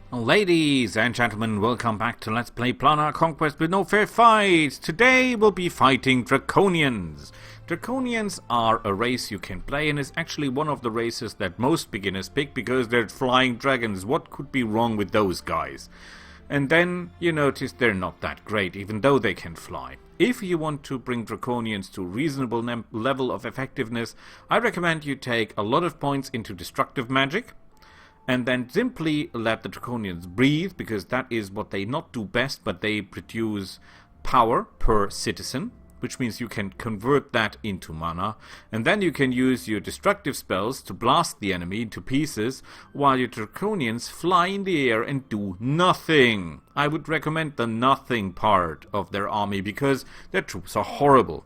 Ladies and gentlemen, welcome back to Let's Play Planar Conquest with no fair fights. Today we'll be fighting Draconians. Draconians are a race you can play and is actually one of the races that most beginners pick because they're flying dragons. What could be wrong with those guys? And then you notice they're not that great, even though they can fly. If you want to bring Draconians to a reasonable level of effectiveness, I recommend you take a lot of points into destructive magic. And then simply let the Draconians breathe, because that is what they not do best, but they produce power per citizen, which means you can convert that into mana, and then you can use your destructive spells to blast the enemy into pieces, while your Draconians fly in the air and do nothing. I would recommend the nothing part of their army, because their troops are horrible.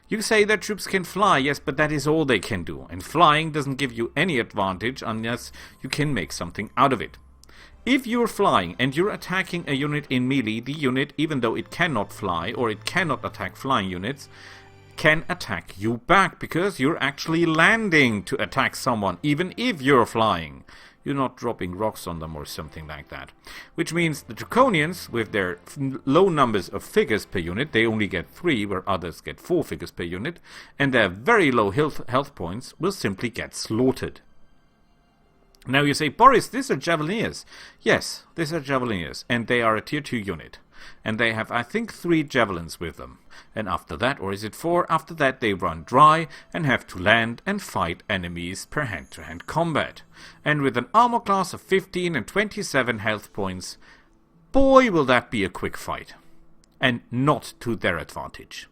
You say that troops can fly, yes, but that is all they can do, and flying doesn't give you any advantage unless you can make something out of it. If you're flying and you're attacking a unit in melee, the unit, even though it cannot fly or it cannot attack flying units, can attack you back, because you're actually landing to attack someone, even if you're flying. You're not dropping rocks on them or something like that. Which means the Draconians, with their low numbers of figures per unit, they only get 3, where others get 4 figures per unit, and their very low health points will simply get slaughtered. Now you say, Boris, these are javelineers. Yes, these are javelineers, and they are a tier 2 unit. And they have, I think, 3 javelins with them. And after that, or is it 4, after that they run dry and have to land and fight enemies per hand-to-hand combat. And with an armor class of 15 and 27 health points, boy will that be a quick fight. And not to their advantage.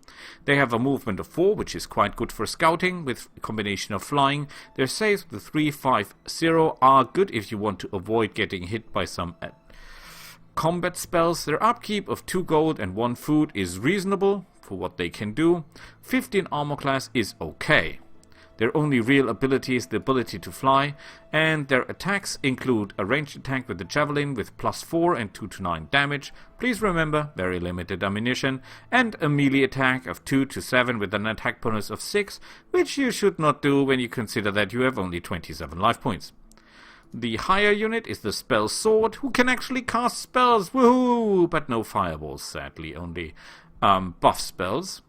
They have a movement of 4, which is quite good for scouting, with a combination of flying. Their saves with 3-5-0 are good if you want to avoid getting hit by some combat spells. Their upkeep of 2 gold and 1 food is reasonable for what they can do. 15 armor class is okay. Their only real ability is the ability to fly, and their attacks include a ranged attack with the javelin with +4 and 2-9 damage. Please remember, very limited ammunition, and a melee attack of 2-7 with an attack bonus of 6, which you should not do when you consider that you have only 27 life points. The higher unit is the Spellsword, who can actually cast spells, woohoo! But no fireballs, sadly, only buff spells.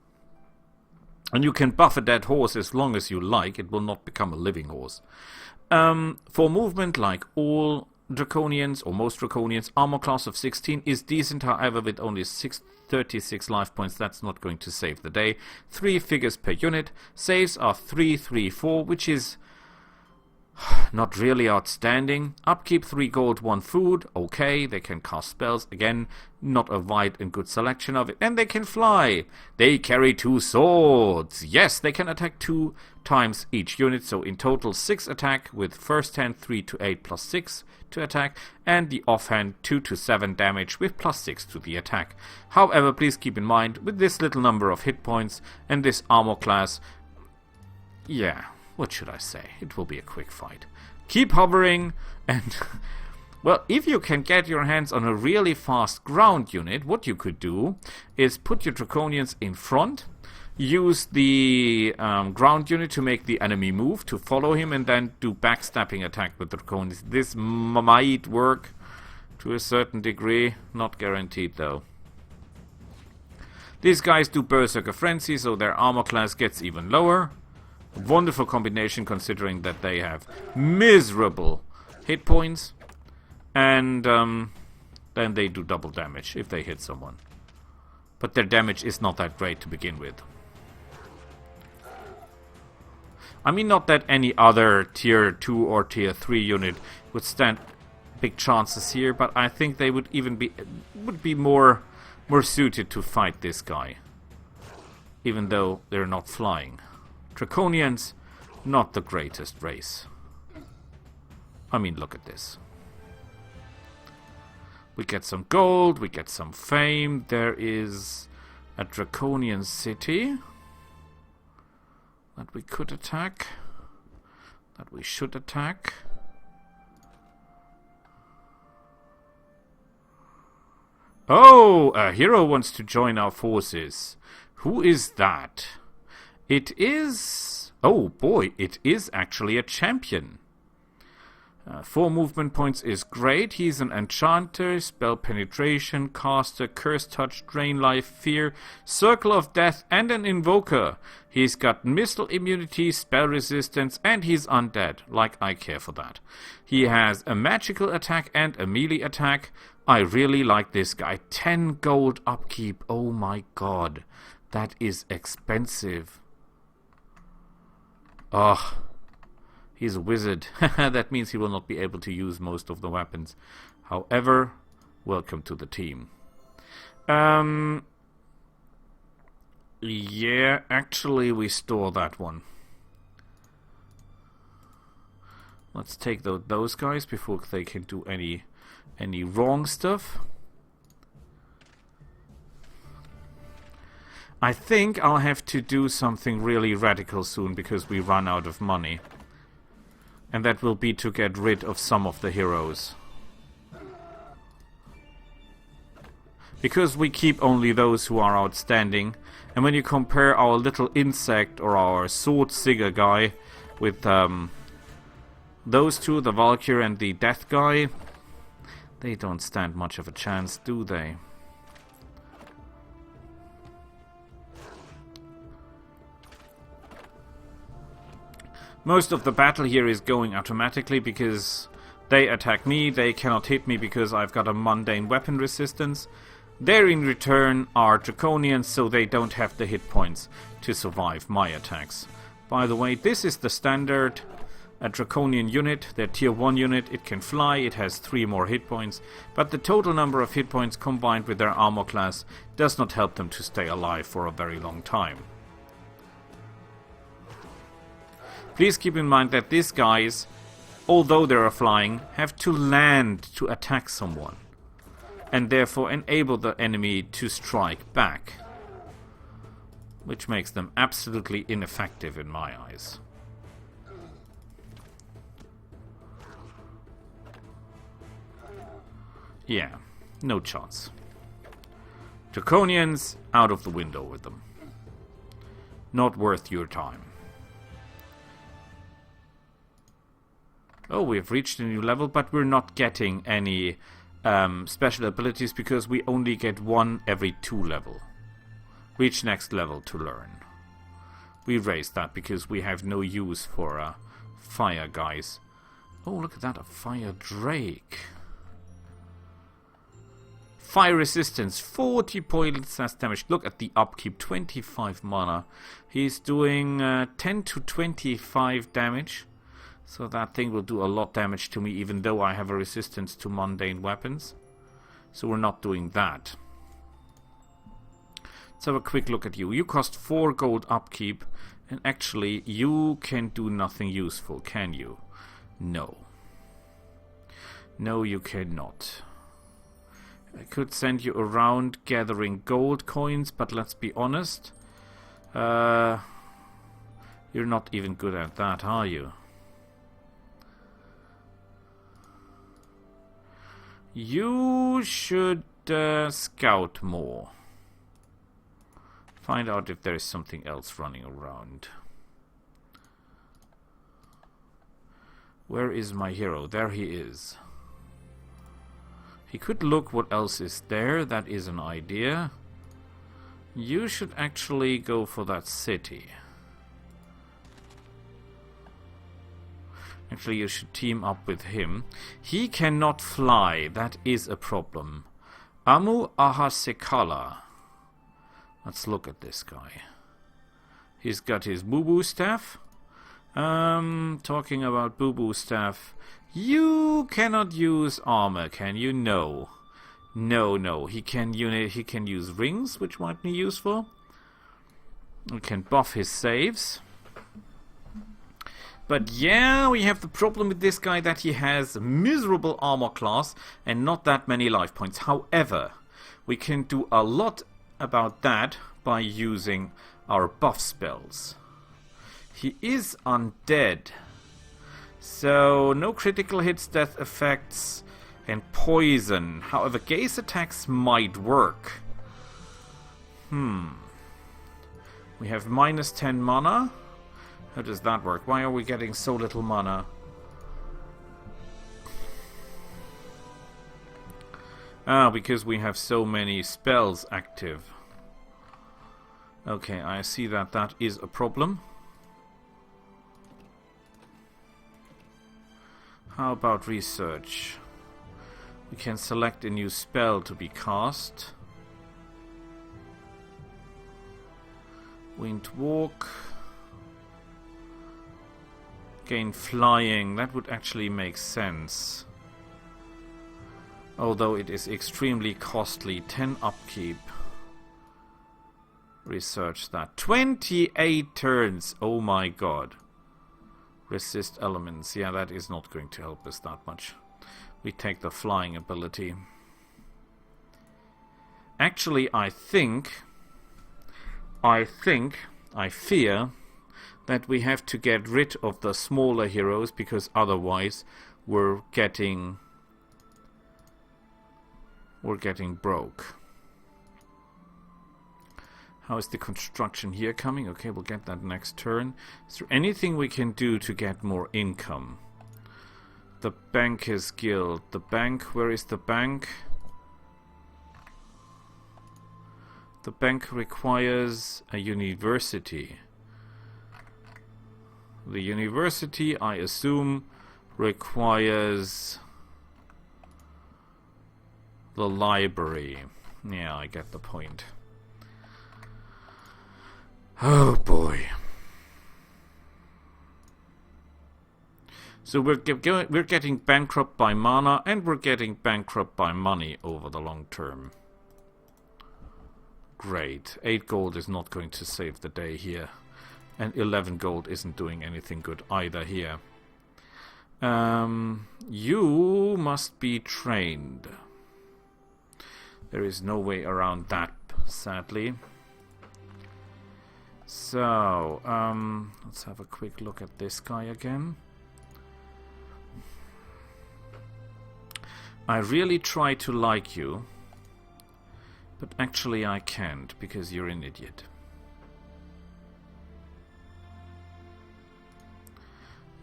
And you can buff a dead horse as long as you like, it will not become a living horse. For movement, like all Draconians, or most Draconians, armor class of 16 is decent, however, with only 36 life points, that's not going to save the day. 3 figures per unit, saves are 3-3-4, which is not really outstanding. Upkeep 3 gold, 1 food. Okay, they can cast spells. Again, not a wide and good selection of it. And they can fly. They carry 2 swords. Yes, they can attack 2 times each unit. So in total 6 attack, with first hand 3-8 +6 to attack. And the offhand 2-7 damage with +6 to the attack. However, please keep in mind, with this little number of hit points and this armor class, yeah, what should I say? It will be a quick fight. Keep hovering, and well, if you can get your hands on a really fast ground unit, what you could do is put your Draconians in front, use the ground unit to make the enemy move, to follow him, and then do backstabbing attack with the Draconians. This might work to a certain degree, not guaranteed though. These guys do Berserker Frenzy, so their armor class gets even lower. Wonderful combination, considering that they have miserable hit points, and then they do double damage if they hit someone. But their damage is not that great to begin with. I mean, not that any other tier 2 or tier 3 unit would stand big chances here, but I think they would even be more suited to fight this guy, even though they're not flying. Draconians, not the greatest race. I mean, look at this. We get some gold, we get some fame. There is a Draconian city that we could attack, that we should attack. Oh, a hero wants to join our forces. Who is that? It is... oh boy, it is actually a champion. 4 movement points is great. He's an enchanter, spell penetration, caster, curse touch, drain life, fear, circle of death, and an invoker. He's got missile immunity, spell resistance, and he's undead. Like I care for that. He has a magical attack and a melee attack. I really like this guy. 10 gold upkeep. Oh my god. That is expensive. Ugh. He's a wizard. That means he will not be able to use most of the weapons. However, welcome to the team. Yeah, actually we store that one. Let's take those guys before they can do any wrong stuff. I think I'll have to do something really radical soon because we run out of money. And that will be to get rid of some of the heroes. Because we keep only those who are outstanding. And when you compare our little insect or our sword sigger guy with those two, the Valkyrie and the death guy, they don't stand much of a chance, do they? Most of the battle here is going automatically because they attack me, they cannot hit me because I've got a mundane weapon resistance. They in return are draconians, so they don't have the hit points to survive my attacks. By the way, this is the standard draconian unit, their tier 1 unit. It can fly, it has 3 more hit points, but the total number of hit points combined with their armor class does not help them to stay alive for a very long time. Please keep in mind that these guys, although they are flying, have to land to attack someone, and therefore enable the enemy to strike back, which makes them absolutely ineffective in my eyes. Yeah, no chance. Draconians, out of the window with them. Not worth your time. Oh, we've reached a new level, but we're not getting any special abilities because we only get 1 every 2 level. Reach next level to learn. We raised that because we have no use for fire guys. Oh, look at that, a fire drake. Fire resistance, 40 points less damage. Look at the upkeep, 25 mana. He's doing 10 to 25 damage. So that thing will do a lot of damage to me, even though I have a resistance to mundane weapons. So we're not doing that. Let's have a quick look at you. You cost 4 gold upkeep, and actually you can do nothing useful, can you? No. No, you cannot. I could send you around gathering gold coins, but let's be honest. You're not even good at that, are you? You should scout more. Find out if there is something else running around. Where is my hero? There he is. He could look what else is there. That is an idea. You should actually go for that city. Actually, you should team up with him. He cannot fly. That is a problem. Amu Ahasekala. Let's look at this guy. He's got his boo-boo staff. Talking about boo-boo staff. You cannot use armor, can you? No. No. He can use rings, which might be useful. We can buff his saves. But yeah, we have the problem with this guy that he has miserable armor class and not that many life points. However, we can do a lot about that by using our buff spells. He is undead, so no critical hits, death effects, and poison. However, gaze attacks might work. We have minus 10 mana. How does that work? Why are we getting so little mana? Ah, because we have so many spells active. Okay, I see that that is a problem. How about research? We can select a new spell to be cast. Winged Walk. Gain flying. That would actually make sense. Although it is extremely costly. 10 upkeep. Research that. 28 turns. Oh my god. Resist elements. Yeah, that is not going to help us that much. We take the flying ability. Actually, I fear that we have to get rid of the smaller heroes, because otherwise we're getting broke. How is the construction here coming? Okay, we'll get that next turn. Is there anything we can do to get more income? The Bankers Guild. The bank, where is the bank? The bank requires a university. The university, I assume, requires the library. Yeah, I get the point. Oh boy. So we're getting bankrupt by mana, and we're getting bankrupt by money over the long term. Great. 8 gold is not going to save the day here. And 11 gold isn't doing anything good either here. You must be trained. There is no way around that, sadly. So, let's have a quick look at this guy again. I really try to like you, but actually I can't, because you're an idiot.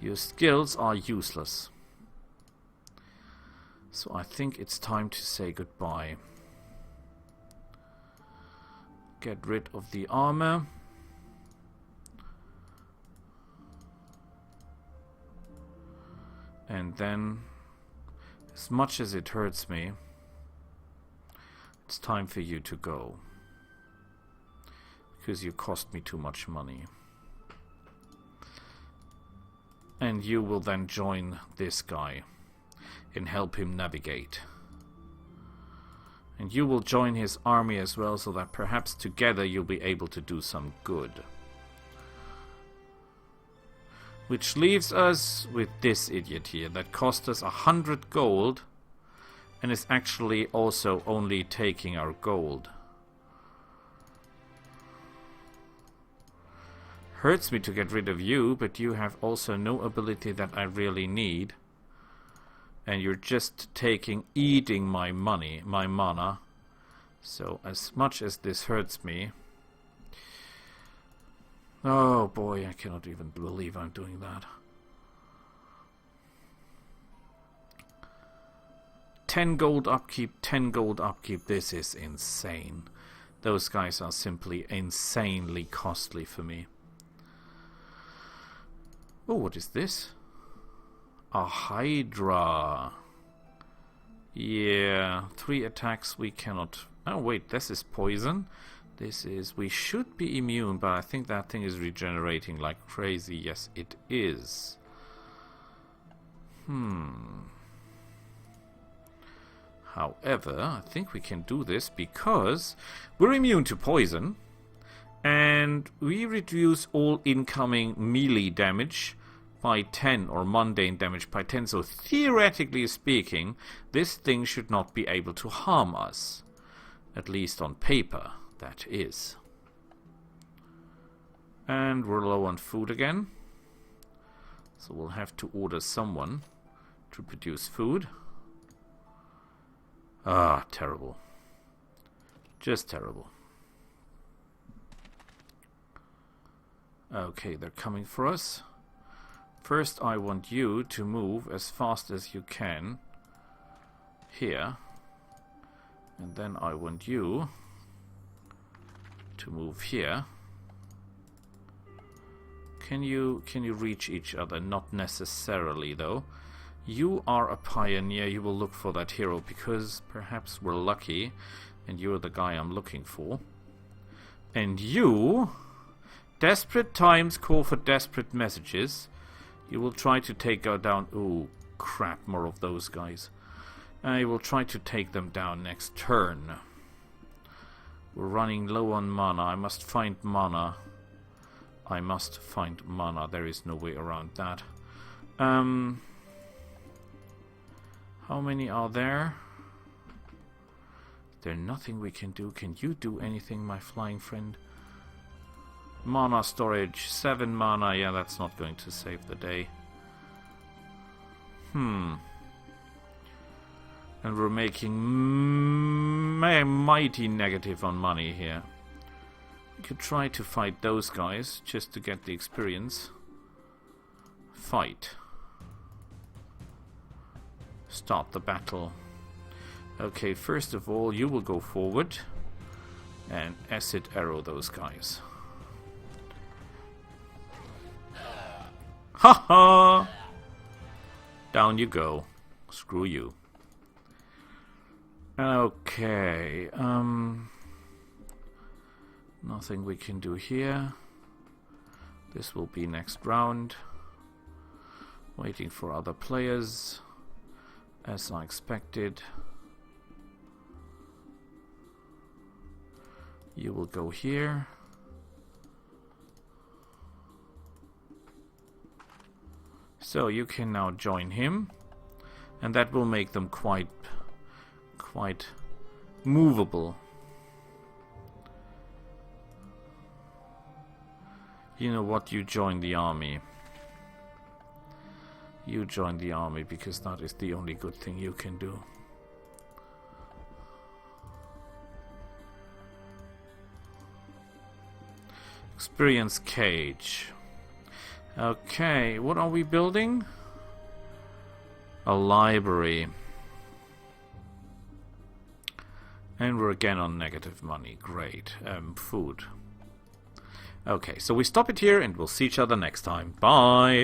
Your skills are useless. So I think it's time to say goodbye. Get rid of the armor. And then, as much as it hurts me, it's time for you to go. Because you cost me too much money. And you will then join this guy and help him navigate. And you will join his army as well, so that perhaps together you'll be able to do some good. Which leaves us with this idiot here that cost us 100 gold and is actually also only taking our gold. Hurts me to get rid of you, but you have also no ability that I really need. And you're just eating my money, my mana. So as much as this hurts me... Oh boy, I cannot even believe I'm doing that. 10 gold upkeep, 10 gold upkeep. This is insane. Those guys are simply insanely costly for me. Oh, what is this? A Hydra. Yeah, 3 attacks we cannot... Oh wait, this is poison. This is... We should be immune, but I think that thing is regenerating like crazy. Yes, it is. However, I think we can do this because we're immune to poison. And we reduce all incoming melee damage by 10, or mundane damage by 10. So theoretically speaking, this thing should not be able to harm us. At least on paper. That is. And we're low on food again. So we'll have to order someone to produce food. Ah, terrible. Just terrible. Okay, they're coming for us. First, I want you to move as fast as you can here. And then I want you to move here. Can you reach each other? Not necessarily, though. You are a pioneer. You will look for that hero because perhaps we're lucky and you're the guy I'm looking for. And you, desperate times call for desperate messages. You will try to take down... Ooh, crap, more of those guys. I will try to take them down next turn. We're running low on mana. I must find mana. There is no way around that. How many are there? There's nothing we can do. Can you do anything, my flying friend? Mana storage. 7 mana. Yeah, that's not going to save the day. And we're making mighty negative on money here. We could try to fight those guys just to get the experience. Fight. Start the battle. Okay, first of all, you will go forward and acid arrow those guys. Haha! Down you go. Screw you. Okay, nothing we can do here. This will be next round. Waiting for other players, as I expected. You will go here. So you can now join him, and that will make them quite movable. You know what? You join the army. You join the army because that is the only good thing you can do. Experience cage. Okay, what are we building? A library. And we're again on negative money. Great. Food. Okay, so we stop it here and we'll see each other next time. Bye!